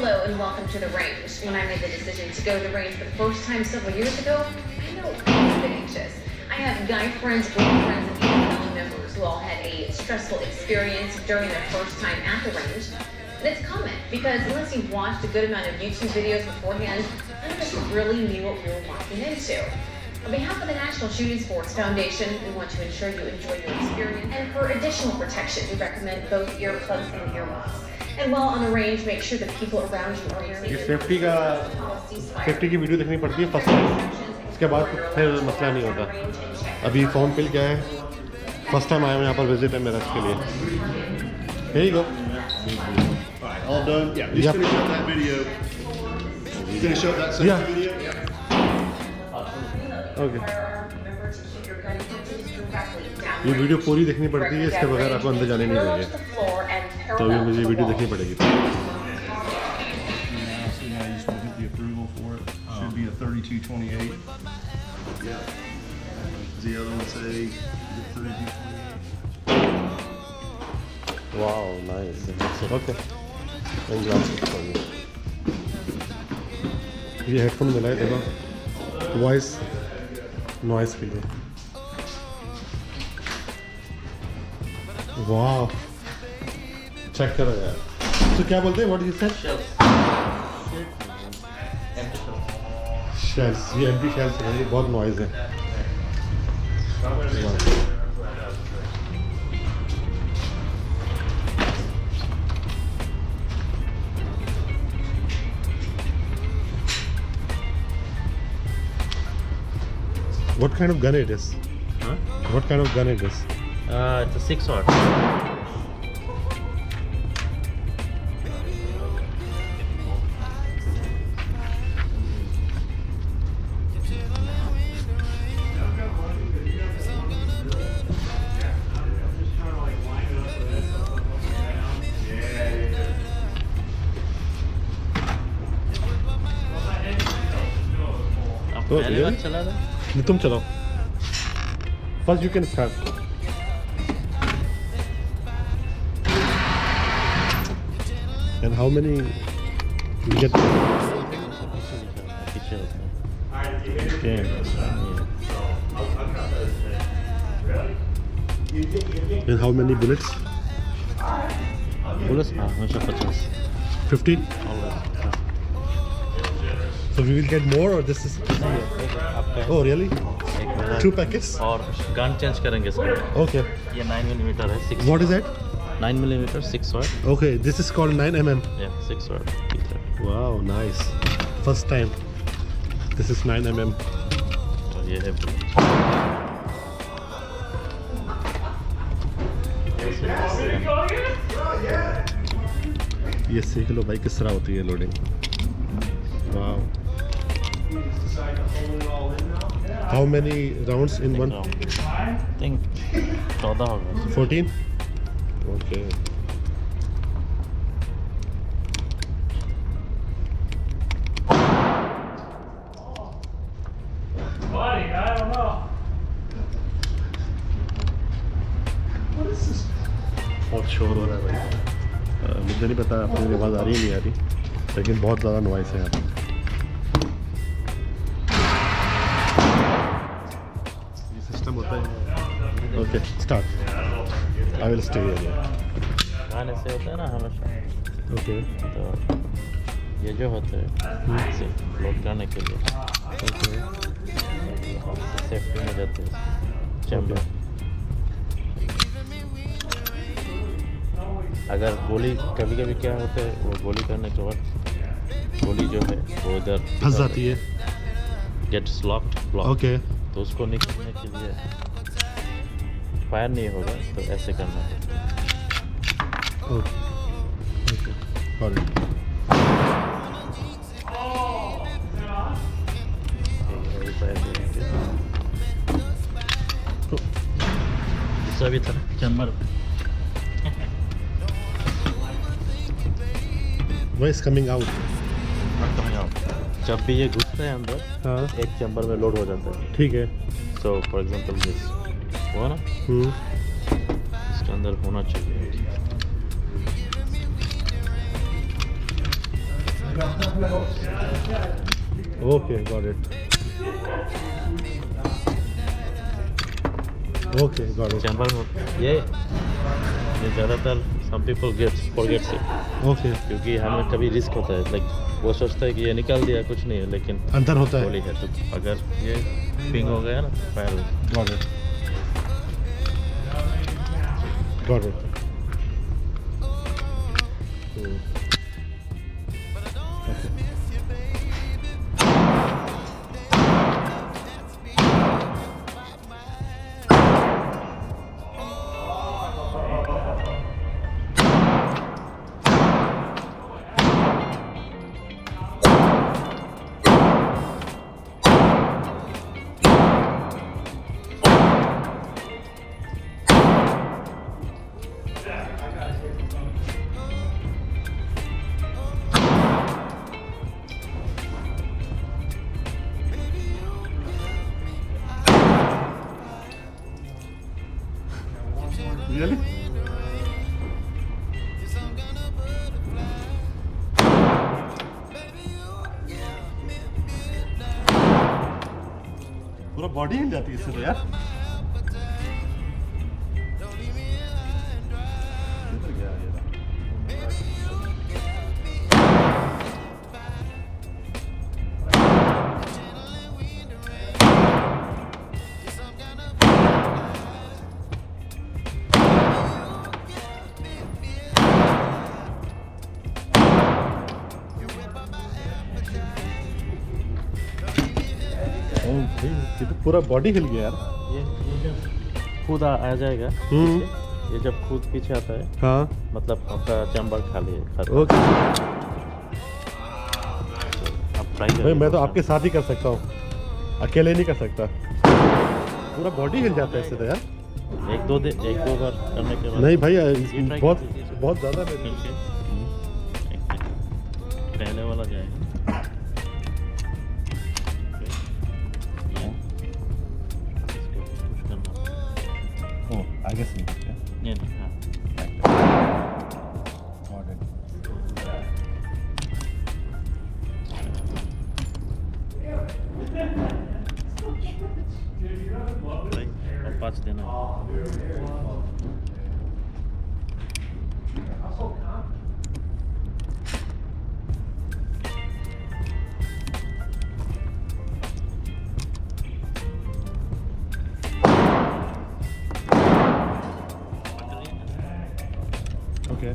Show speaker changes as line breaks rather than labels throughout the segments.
Hello and welcome to the range. When I made the decision to go to the range for the first time several years ago, I know I was a bit anxious. I have guy friends, girlfriends, and even family members who all had a stressful experience during their first time at the range. And it's common because unless you've watched a good amount of YouTube videos beforehand, none of us really knew what we were walking into. On behalf of the National Shooting Sports Foundation, we want to ensure you enjoy your experience. And for additional protection, we recommend both earplugs and earmuffs. And while on the range, make sure the people around you are wearing
safety की video देखनी पड़ती है first time, उसके बाद फिर मसला नहीं होता। अभी फ़ोन पे क्या है, फर्स्ट टाइम आया हूँ यहाँ पर, विजिट है मेरा इसके लिए। Here you go.
Alright, all done. Yeah, just finish up that video. Finish up that safety video.
Okay. ये वीडियो पूरी देखनी पड़ती है, इसके बगैर आपको अंदर जाने नहीं देंगे, तो अभी मुझे वीडियो देखनी पड़ेगी।
Should be a 3228. Yeah. The other one say 3228.
Wow, nice. Okay. And glasses for you. ये हेडफोन मिला है, देखो वॉइस नॉइस के लिए। वाह, चेक करो यार। तो क्या बोलते हैं? What did you say? Shells. ये empty shells है, ये बहुत नॉइज है। What kind of gun it is?
Huh?
What kind of gun it is?
It's a 6-aught.
Oh, really? तुम चलाओ। First you can start. And how many you get? Okay. And how many bullets?
Bullets? 50.
50? So we will get more, or this is? Oh really? 2 packets?
और gun change करेंगे इसका।
Okay.
ये 9mm है, 6.
What is that?
9mm 6-aught.
Okay, this is called 9mm.
Yeah, 6-aught.
Wow, nice. First time. This is 9mm.
और ये है
ये सीख लो भाई किस तरह होती है loading. Wow. How many rounds in one?
I think 14 होगा।
14? Okay.
Buddy, I don't know. What is this?
बहुत शोर हो रहा है भाई। मुझे नहीं पता अपनी आवाज़ आ रही है नहीं आ रही, लेकिन बहुत ज़्यादा नॉइस है यहाँ पे। ये सिस्टम होता है। Okay, start. I will stay here.
गाने से होता है ना हमेशा।
ओके।
तो ये जो होता है इसे लोड करने के लिए
ओके,
सेफ्टी में जाते हैं चैम्बर। अगर गोली कभी कभी क्या होता है, वो गोली करने के बाद गोली जो है वो इधर
फंस जाती है।
Gates locked block.
ओके।
तो उसको निकालने के लिए फायर नहीं होगा, तो ऐसे करना है।
Okay, alright.
सभी तरह chamber
Why is coming out?
जब भी ये घुसता है अंदर,
हाँ,
एक चैम्बर में लोड हो जाता है।
ठीक है।
सो फॉर एग्जांपल दिस हुआ ना, इसके अंदर होना चाहिए।
Okay, got it. Okay, got it.
Chamber ये ज़्यादातर some people forgets it.
Okay.
क्योंकि हमें कभी रिस्क होता है, लाइक वो सोचता है कि ये निकाल दिया कुछ नहीं है, लेकिन
अंदर होता है।
गोली है, तो अगर ये पिंग हो गया ना तो फायर हो।
Got it. Got it. Really? पूरा बॉडी हिल जाती है इससे तो यार। ये तो पूरा बॉडी हिल गया यार।
ये जब खुद आ जाएगा, ये जब खुद पीछे आता है,
हाँ,
मतलब आपका चैम्बर खाली है।
ओके।
अब ट्राई
भाई मैं तो आपके साथ ही कर सकता हूँ, अकेले नहीं कर सकता। पूरा बॉडी हिल जाता है इससे तो यार।
एक दो बार करने के बाद
नहीं भाई,
try
बहुत
कीजिए।
बहुत ज़्यादा
पहले वाला जाएगा।
I guess नहीं है।
नहीं, हाँ। और 5 देना।
ओके,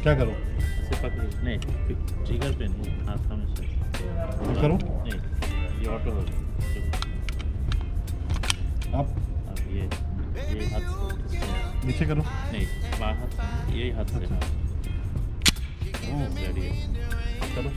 क्या करूँ?
ऐसे पकड़िए, नहीं ट्रिगर पे नहीं, हाथ हमेशा
करूँ?
नहीं, ये ऑटो हो गया।
आप
अब ये हाथ से
नीचे करूँ?
नहीं, बाहर हाथ से, यही हाथ से। ओह रेडी है,
चलो।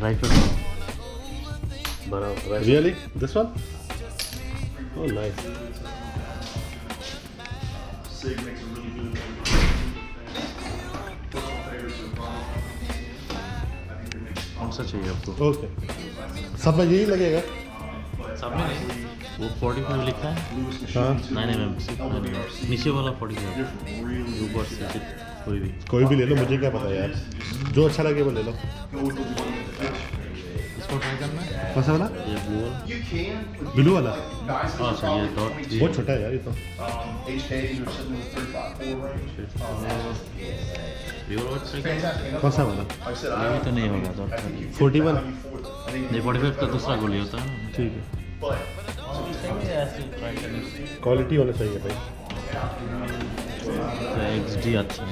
right foot.
Really? This one? Oh, nice.
Sig makes a really good
कौन सा चाहिए आपको?
ओके, सब में यही लगेगा?
सब में नहीं, वो 45 लिखा है।
हाँ,
9 mm, नीचे वाला 45 ऊपर से
कोई भी ले लो, मुझे क्या पता यार, जो अच्छा लगे वो ले लो।
इसको ट्राई करना है।
कौन सा वाला?
ये
ब्लू वाला?
हाँ सर, ये डॉट
बहुत छोटा है यार ये तो। कौन सा वाला?
ये भी तो नहीं होगा डॉट
41?
नहीं, 45 का दूसरा गोली होता है ना।
ठीक है,
ऐसे ट्राई करने
क्वालिटी होना चाहिए भाई।
से XD अच्छा है।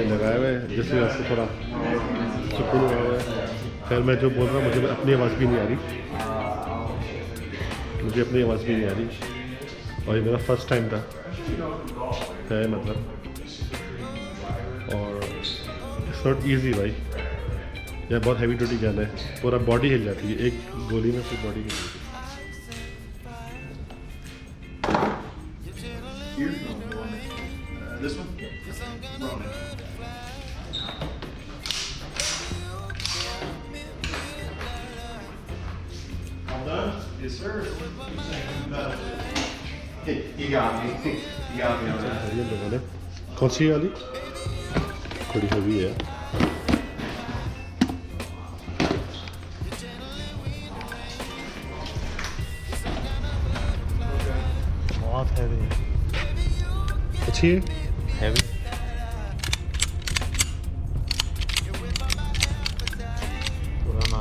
लगाए हुए जिससे उसको थोड़ा सुकून हुआ हुआ है। खैर मैं जो बोल रहा हूँ, मुझे अपनी आवाज़ भी नहीं आ रही, मुझे अपनी आवाज़ भी नहीं आ रही। और ये मेरा फर्स्ट टाइम था है मतलब, और इट्स नॉट ईजी भाई, यह बहुत हैवी ड्यूटी गन है, पूरा बॉडी हिल जाती है एक गोली में, पूरी बॉडी हिल जाती है।
This one? Ronan. All done? Yes, sir. You got me. You got me on that.
ये लोगों ने कौन सी वाली थोड़ी हैवी है,
बहुत हैवी है,
अच्छी है,
हैवी पुराना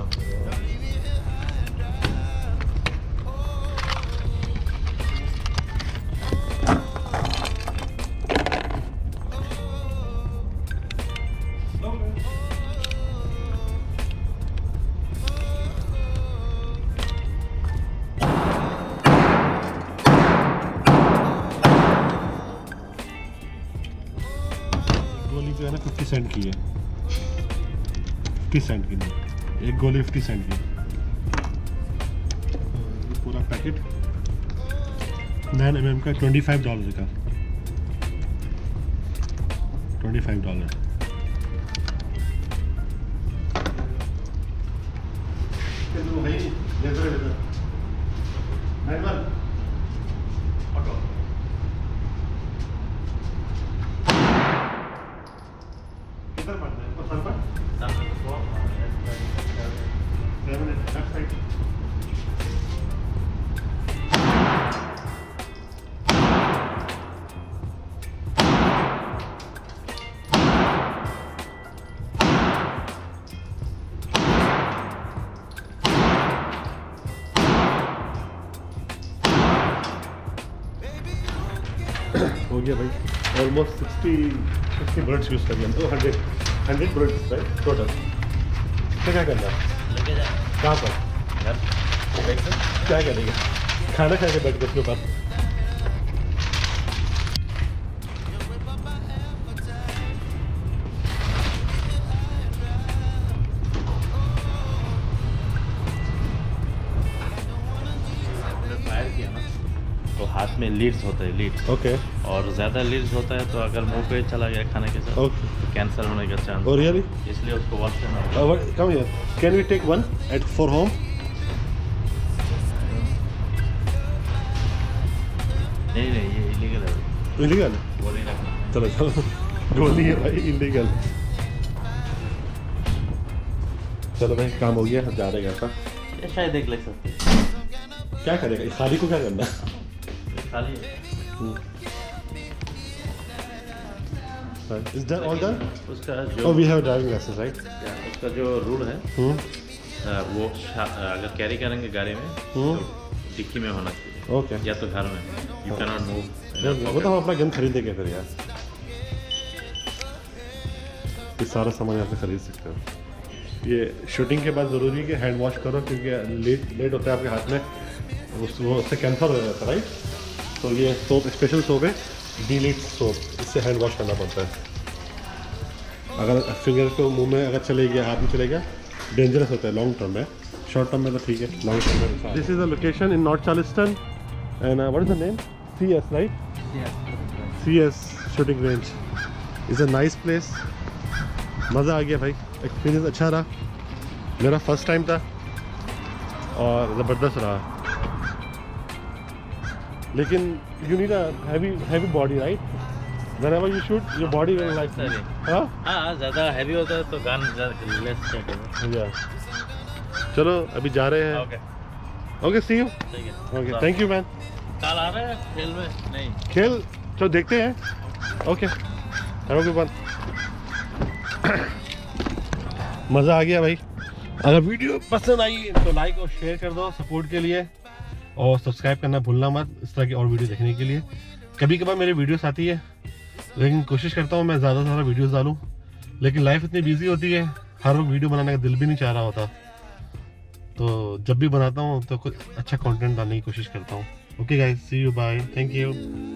गोली जो है ना 50 सेंट की है, 50 सेंट की नहीं, एक गोली 50 सेंट की। ये पूरा पैकेट 9 mm का $25 का, $25। किधर पड़ना है? सर पर? हो गया भाई, ऑलमोस्ट 60 बुलेट्स यूज़ कर लिया, तो 100 बुलेट्स राइट टोटल। क्या करना है?
लेके जा
कहाँ पर?
घर
क्या करेंगे? खाना खा के बैठ गए उसके ऊपर।
फायर किया ना तो हाथ में लीड्स होते हैं, लीड्स,
ओके
और ज़्यादा लीड्स होता है तो अगर मुंह पे चला गया खाने के साथ
ओके,
तो कैंसर होने का चांस,
और रियली
इसलिए उसको वॉश करना होगा।
Come here, can we take one eight for home?
नहीं ये इलीगल है,
इलीगल?
वो नहीं रखना।
चलो चलो, गोली है भाई, इलीगल। चलो भाई, काम हो गया, जा रहे हैं घर।
ये शायद एक लग सकते
क्या करेगा खाली को, क्या करना?
खाली
Is that all done?
उसका
Oh,
जो
we have a driving license, right?
उसका जो रूल है वो अगर कैरी करेंगे गाड़ी में तो डिक्की में होना चाहिए,
Okay.
या तो घर में, यू कैन नॉट मूव।
वो तो हम अपना गन खरीदेंगे फिर यार, ये सारा सामान यहाँ से खरीद सकते हो। ये शूटिंग के बाद ज़रूरी है कि हैंड वॉश करो, क्योंकि लेट होता है आपके हाथ में, वो उससे कैंसर हो जाता है राइट। तो ये सोप, स्पेशल सोप है, डीलीट सोप, इससे हैंड वॉश करना पड़ता है। अगर फिंगर को मुंह में अगर चले गया, हाथ में चले गया, डेंजरस होता है लॉन्ग टर्म में। शॉर्ट टर्म में तो ठीक है, लॉन्ग टर्म में। This is the location in north Charleston and what is the name? CS right? CS shooting range is a nice place. मज़ा आ गया भाई, एक्सपीरियंस अच्छा रहा, मेरा फर्स्ट टाइम था और ज़बरदस्त रहा। लेकिन you need a heavy body right, whenever you shoot your body will like हाँ
ज़्यादा हैवी होता है तो गन लेस सेट है।
या चलो अभी जा रहे हैं। Okay see you.
ठीक है,
ओके थैंक यू मैन।
कल आ रहे हैं खेल में? नहीं
खेल चलो देखते हैं। Okay have a good one. मज़ा आ गया भाई। अगर वीडियो पसंद आई तो लाइक और शेयर कर दो सपोर्ट के लिए, और सब्सक्राइब करना भूलना मत इस तरह की और वीडियो देखने के लिए। कभी कभार मेरी वीडियोस आती है, लेकिन कोशिश करता हूँ मैं ज़्यादा से ज़्यादा वीडियोस डालूँ, लेकिन लाइफ इतनी बिजी होती है, हर वक्त वीडियो बनाने का दिल भी नहीं चाह रहा होता। तो जब भी बनाता हूँ तो कुछ अच्छा कंटेंट डालने की कोशिश करता हूँ। Okay guys, see you, bye, thank you.